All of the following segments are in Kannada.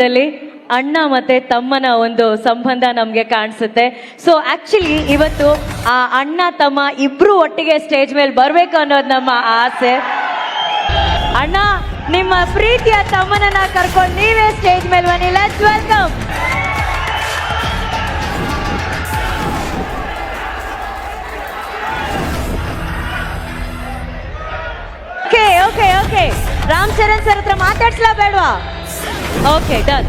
ದಲ್ಲಿ ಅಣ್ಣ ಮತ್ತೆ ತಮ್ಮನ ಒಂದು ಸಂಬಂಧ ನಮ್ಗೆ ಕಾಣಿಸುತ್ತೆ. ಸೊ ಆಕ್ಚುಲಿ ಇವತ್ತು ಆ ಅಣ್ಣ ತಮ್ಮ ಇಬ್ರು ಒಟ್ಟಿಗೆ ಸ್ಟೇಜ್ ಮೇಲೆ ಬರ್ಬೇಕು ಅನ್ನೋದು ನಮ್ಮ ಆಸೆ. ಅಣ್ಣ, ನಿಮ್ಮ ಪ್ರೀತಿಯ ತಮ್ಮನನ್ನ ಕರ್ಕೊಂಡು ನೀವೇ ಸ್ಟೇಜ್ ಮೇಲೆ ಬನ್ನಿ. Let's welcome. Okay okay okay Ram Charan sir ಹತ್ರ ಮಾತಾಡ್ಸ್ಲಾ ಬೇಡವಾ? Okay done.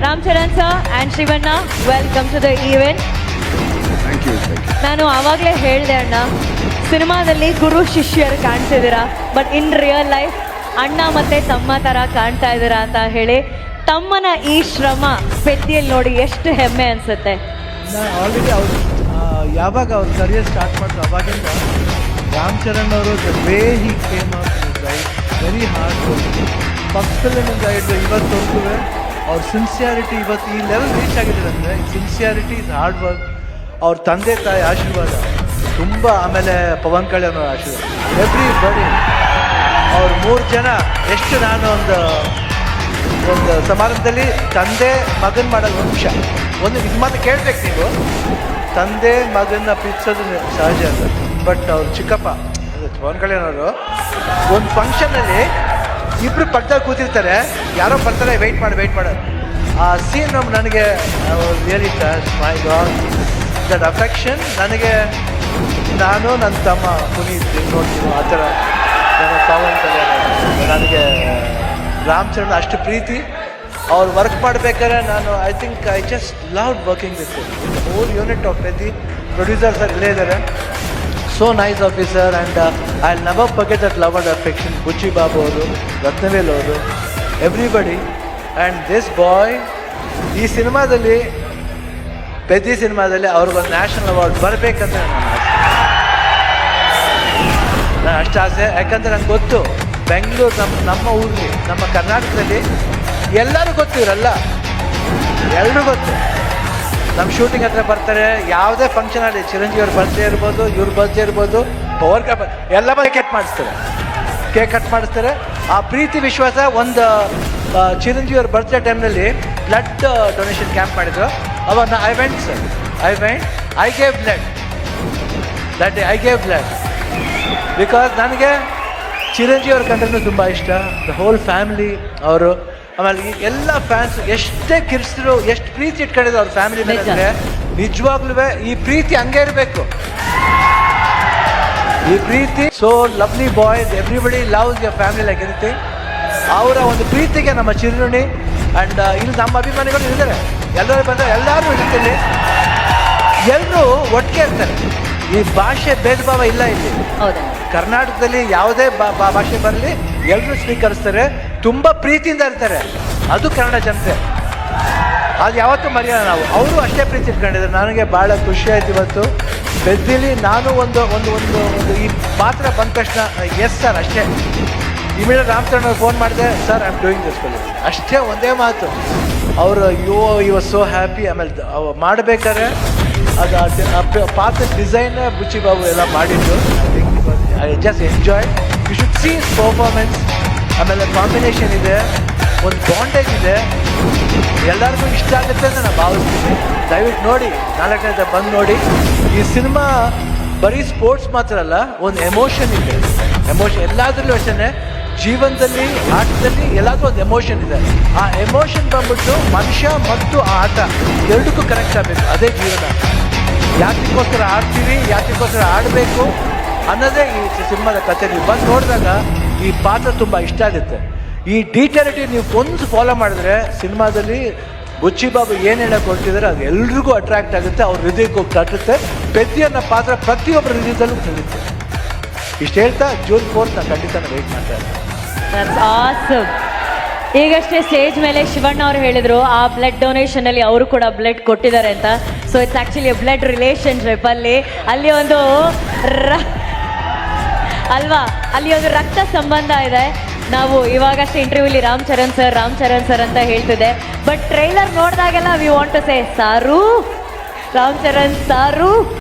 Ram Charan sir and Shivanna, welcome to the event. ನಾನು ಆವಾಗಲೇ ಹೇಳಿದೆ ಅಣ್ಣ, ಸಿನಿಮಾದಲ್ಲಿ ಗುರು ಶಿಷ್ಯರು ಕಾಣ್ತಿದ್ದೀರಾ, ಬಟ್ ಇನ್ ರಿಯಲ್ ಲೈಫ್ ಅಣ್ಣ ಮತ್ತೆ ತಮ್ಮ ಥರ ಕಾಣ್ತಾ ಇದ್ದೀರಾ ಅಂತ ಹೇಳಿ. ತಮ್ಮನ ಈ ಶ್ರಮ ಪೆದ್ದಿಯಲ್ಲಿ ನೋಡಿ ಎಷ್ಟು ಹೆಮ್ಮೆ ಅನ್ಸುತ್ತೆ. ಆಲ್ರೆಡಿ ಅವರು ಯಾವಾಗ ಅವ್ರ ಕರಿಯರ್ ಸ್ಟಾರ್ಟ್ ಮಾಡಿದ್ರು ಅವಾಗಿಂದ ರಾಮ್ ಚರಣ್ ಅವರು the way he came up right, very hard work. First ಫಿಲ್ಮಿಂದ ಹಿಡಿದು ಇವತ್ತವರೆಗೂ ಅವ್ರ ಸಿನ್ಸಿಯಾರಿಟಿ ಇವತ್ತು ಈ ಲೆವೆಲ್ ರೀಚ್ ಆಗಿದ್ದಾರೆ ಅಂದರೆ ಸಿನ್ಸಿಯಾರಿಟಿ ಇಸ್ ಹಾರ್ಡ್ ವರ್ಕ್. ಅವ್ರ ತಂದೆ ತಾಯಿ ಆಶೀರ್ವಾದ ತುಂಬ, ಆಮೇಲೆ ಪವನ್ ಕಲ್ಯಾಣ್ ಅವರ ಆಶೀರ್ವಾದ, ಎವ್ರಿ ಬಡಿ. ಅವ್ರು 3 ಜನ ಎಷ್ಟು ನಾನು ಒಂದು ಸಮಾರಂಭದಲ್ಲಿ ತಂದೆ ಮಗನ ಮಾಡೋದು ಒಂದು ಇದು ಮಾತು ಕೇಳ್ಬೇಕು ನೀವು. ತಂದೆ ಮಗನ ಪ್ರೀತಿಸೋದು ಸಹಜ ಅಂತ, ಬಟ್ ಅವ್ರು ಚಿಕ್ಕಪ್ಪ ಪವನ್ ಕಲ್ಯಾಣ್ ಅವರು ಒಂದು ಫಂಕ್ಷನಲ್ಲಿ ಇಬ್ಬರು ಪಕ್ಕದಲ್ಲಿ ಕೂತಿರ್ತಾರೆ, ಯಾರೋ ಬರ್ತಾರೆ, ವೆಯ್ಟ್ ಮಾಡೋದು. ಆ ಸೀನ್ ನನಗೆ really touch my god, that affection. ನನಗೆ ನಾನು ನನ್ನ ತಮ್ಮ ಪುನೀತ್ ನೋಡ್ತೀನಿ ಆ ಥರ ಪವನ್ ಕಲ್ಯಾಣ್ ನನಗೆ ರಾಮ್ ಚರಣ್ ಅಷ್ಟು ಪ್ರೀತಿ. ಅವ್ರು ವರ್ಕ್ ಮಾಡಬೇಕಾದ್ರೆ ನಾನು I just love working with whole unit of Peddi. Producer sir ಇಲ್ಲೇ ಇದ್ದಾರೆ, so nice officer, and I never forget that love and affection. Buchi Babu ಅವರು, ರತ್ನವೇಲ್ ಅವರು, ಎವ್ರಿಬಡಿ. ಆ್ಯಂಡ್ ದಿಸ್ ಬಾಯ್ ಈ ಸಿನಿಮಾದಲ್ಲಿ, ಪೆದ್ದಿ ಸಿನಿಮಾದಲ್ಲಿ ಅವ್ರಿಗೊಂದು ನ್ಯಾಷನಲ್ ಅವಾರ್ಡ್ ಬರಬೇಕಂತ ನಾನು ಅಷ್ಟು ಆಸೆ. ಯಾಕಂದರೆ ನನಗೆ ಗೊತ್ತು ಬೆಂಗಳೂರು ನಮ್ಮ ಊರಲ್ಲಿ, ನಮ್ಮ ಕರ್ನಾಟಕದಲ್ಲಿ ಎಲ್ಲರೂ ಗೊತ್ತು, ಇವರಲ್ಲ ಎಲ್ಲರೂ ಗೊತ್ತು. ನಮ್ಮ ಶೂಟಿಂಗ್ ಹತ್ರ ಬರ್ತಾರೆ, ಯಾವುದೇ ಫಂಕ್ಷನ್ ಆಗಲಿ, ಚಿರಂಜೀವಿ ಅವ್ರ ಬರ್ತ್ಡೇ ಇರ್ಬೋದು, ಇವ್ರ ಬರ್ತ್ಡೇ ಇರ್ಬೋದು, ಪವರ್ ಕಪ್ ಎಲ್ಲ ಬಂದು ಕೇಕ್ ಕಟ್ ಮಾಡಿಸ್ತಾರೆ. ಆ ಪ್ರೀತಿ ವಿಶ್ವಾಸ. ಒಂದು ಚಿರಂಜೀವಿ ಅವ್ರ ಬರ್ತ್ಡೇ ಟೈಮ್ನಲ್ಲಿ ಬ್ಲಡ್ ಡೊನೇಷನ್ ಕ್ಯಾಂಪ್ ಮಾಡಿದ್ರು. ಅವಾಗ I gave blood that day. I gave blood because ನನಗೆ ಚಿರಂಜೀವಿ ಅವ್ರ ಕಂಡ್ರೂ ತುಂಬ ಇಷ್ಟ. ದ ಹೋಲ್ ಫ್ಯಾಮಿಲಿ ಅವರು, ಆಮೇಲೆ ಎಲ್ಲ ಫ್ಯಾನ್ಸ್ ಎಷ್ಟೇ ಕಿರ್ಸಿದ್ರು, ಎಷ್ಟು ಪ್ರೀತಿ ಇಟ್ಕೊಂಡಿದ್ರು ಅವ್ರ ಫ್ಯಾಮಿಲಿ ಮೇಲೆ ಅಂದರೆ ನಿಜವಾಗ್ಲೂ ಈ ಪ್ರೀತಿ ಹಂಗೆ ಇರಬೇಕು. ಈ ಪ್ರೀತಿ so lovely boys, everybody loves your family like anything. ಅವರ ಒಂದು ಪ್ರೀತಿಗೆ ನಮ್ಮ ಚಿರುಣಿ. ಆ್ಯಂಡ್ ಇಲ್ಲಿ ನಮ್ಮ ಅಭಿಮಾನಿಗಳು ಇದ್ದಾರೆ, ಎಲ್ಲರೂ ಬಂದರೆ ಎಲ್ಲರೂ ಇರ್ತೀನಿ, ಎಲ್ಲರೂ ಒಟ್ಟಿಗೆ ಇರ್ತಾರೆ. ಈ ಭಾಷೆ ಭೇದ ಭಾವ ಇಲ್ಲ ಇಲ್ಲಿ. ಕರ್ನಾಟಕದಲ್ಲಿ ಯಾವುದೇ ಭಾಷೆ ಬರಲಿ ಎಲ್ಲರೂ ಸ್ವೀಕರಿಸ್ತಾರೆ, ತುಂಬ ಪ್ರೀತಿಯಿಂದ ಇರ್ತಾರೆ. ಅದು ಕನ್ನಡ ಜನತೆ, ಅದು ಯಾವತ್ತೂ ಮರೆಯೋಣ ನಾವು. ಅವರು ಅಷ್ಟೇ ಪ್ರೀತಿ ಇಟ್ಕೊಂಡಿದ್ದಾರೆ. ನನಗೆ ಭಾಳ ಖುಷಿ ಆಯ್ತು ಇವತ್ತು ಪೆದ್ದಿಲಿ. ನಾನು ಒಂದು ಒಂದು ಒಂದು ಒಂದು ಈ ಪಾತ್ರ ಬಂದ ತಕ್ಷಣ ಎಸ್ ಸರ್ ಅಷ್ಟೇ. ಇಮಿಡಿಯೇಟ್ ರಾಮ್ ಚರಣ್ ಅವ್ರು ಫೋನ್ ಮಾಡಿದೆ, sir I am doing this film, ಅಷ್ಟೇ ಒಂದೇ ಮಾತು. ಅವರು ಯು ವಾಸ್ ಸೋ ಹ್ಯಾಪಿ. ಆಮೇಲೆ ಮಾಡಬೇಕಾದ್ರೆ ಅದು ಪಾತ್ರ ಡಿಸೈನ್ ಬುಚ್ಚಿ ಬಾಬು ಎಲ್ಲ ಮಾಡಿದ್ದು. I just enjoy. You should see his performance. ಆಮೇಲೆ ಕಾಂಬಿನೇಷನ್ ಇದೆ, ಒಂದು ಬಾಂಡೇಜ್ ಇದೆ, ಎಲ್ಲರಿಗೂ ಇಷ್ಟ ಆಗುತ್ತೆ ಅಂತ ನಾನು ಭಾವಿಸ್ತೀನಿ. ದಯವಿಟ್ಟು ನೋಡಿ, 4ನೇ ಬಂದು ನೋಡಿ. ಈ ಸಿನಿಮಾ ಬರೀ ಸ್ಪೋರ್ಟ್ಸ್ ಮಾತ್ರ ಅಲ್ಲ, ಒಂದು ಎಮೋಷನ್ ಇದೆ. ಎಮೋಷನ್ ಎಲ್ಲಾದ್ರಲ್ಲೂ ಅಷ್ಟೇ, ಜೀವನದಲ್ಲಿ, ಆಟದಲ್ಲಿ ಎಲ್ಲಾದ್ರೂ ಒಂದು ಎಮೋಷನ್ ಇದೆ. ಆ ಎಮೋಷನ್ ಬಂದ್ಬಿಟ್ಟು ಮನುಷ್ಯ ಮತ್ತು ಆ ಆಟ ಎರಡಕ್ಕೂ ಕನೆಕ್ಟ್ ಆಗಬೇಕು. ಅದೇ ಜೀವನ. ಯಾತಕ್ಕೋಸ್ಕರ ಆಡ್ತೀವಿ, ಯಾತಕ್ಕೋಸ್ಕರ ಆಡಬೇಕು ಅನ್ನೋದೇ ಈ ಸಿನಿಮಾದ ಕಥೆ. ನೀವು ಬಂದು ನೋಡಿದಾಗ ಈ ಪಾತ್ರ ತುಂಬ ಇಷ್ಟ ಆಗುತ್ತೆ. ಈ ಡೀಟೇಲಿಟಿ ನೀವು ಒಂದು ಫಾಲೋ ಮಾಡಿದ್ರೆ ಸಿನಿಮಾದಲ್ಲಿ ಬುಚ್ಚಿ ಬಾಬು ಏನು ಹೇಳಕ್ಕೆ ಹೊರಟಿದ್ದಾರೆ ಅದು ಎಲ್ರಿಗೂ ಅಟ್ರಾಕ್ಟ್ ಆಗುತ್ತೆ, ಅವ್ರ ಹೃದಯಕ್ಕೆ ಹೋಗಿ ತಟ್ಟುತ್ತೆ. ಪೆದ್ದಿ ಅನ್ನೋ ಪಾತ್ರ ಪ್ರತಿಯೊಬ್ಬರ ಹೃದಯದಲ್ಲೂ ನಿಲ್ಲುತ್ತೆ. ಇಷ್ಟು ಹೇಳ್ತಾ ಜೂನ್ 4 ನಾನು ಖಂಡಿತ ವೆಯ್ಟ್ ಮಾಡ್ತಾ ಇದ್ದೀನಿ. ಈಗಷ್ಟೇ ಸ್ಟೇಜ್ ಮೇಲೆ ಶಿವಣ್ಣ ಅವರು ಹೇಳಿದ್ರು ಆ ಬ್ಲಡ್ ಡೊನೇಷನ್ ಅಲ್ಲಿ ಅವರು ಕೂಡ ಬ್ಲಡ್ ಕೊಟ್ಟಿದ್ದಾರೆ ಅಂತ. So it's actually blood relationship. ಅಲ್ಲಿ ಒಂದು ಅಲ್ವಾ, ಅಲ್ಲಿ ಒಂದು ರಕ್ತ ಸಂಬಂಧ ಇದೆ. ನಾವು ಇವಾಗಷ್ಟೇ ಇಂಟರ್ವ್ಯೂಲಿ ರಾಮ್ ಚರಣ್ ಸರ್ ಅಂತ ಹೇಳ್ತಿದ್ದೆ, ಬಟ್ ಟ್ರೈಲರ್ ನೋಡಿದಾಗೆಲ್ಲ we want to say sir, Ram Charan ಸಾರು.